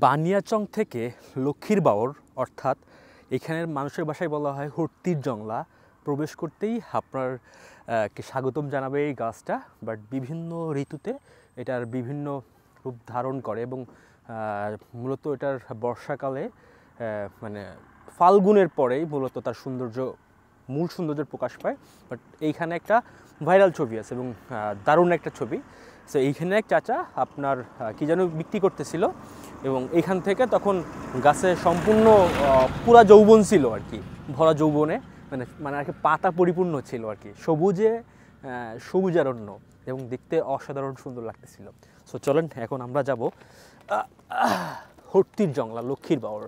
বানিয়াচং থেকে লক্ষ্মীর বাওর অর্থাৎ এখানের মানুষের ভাষায় বলা হয় হর্তির জংলা প্রবেশ করতেই আপনার কে স্বাগতম জানাবে এই গাছটা। বাট বিভিন্ন ঋতুতে এটার বিভিন্ন রূপ ধারণ করে এবং মূলত এটার বর্ষাকালে মানে ফাল্গুনের পরেই মূলত তার মূল সৌন্দর্যের প্রকাশ পায়। বাট এইখানে একটা ভাইরাল ছবি আছে এবং দারুণ একটা ছবি। সো এইখানে এক চাচা আপনার কি যেন বিক্রি করতেছিল এবং এইখান থেকে তখন গাছে সম্পূর্ণ পুরা যৌবন ছিল আর কি, ভরা যৌবনে, মানে আর কি পাতা পরিপূর্ণ ছিল আর কি, সবুজারণ্য এবং দেখতে অসাধারণ সুন্দর লাগতেছিল। সো চলেন এখন আমরা যাব হর্তির জংলা লক্ষ্মীর বাওর।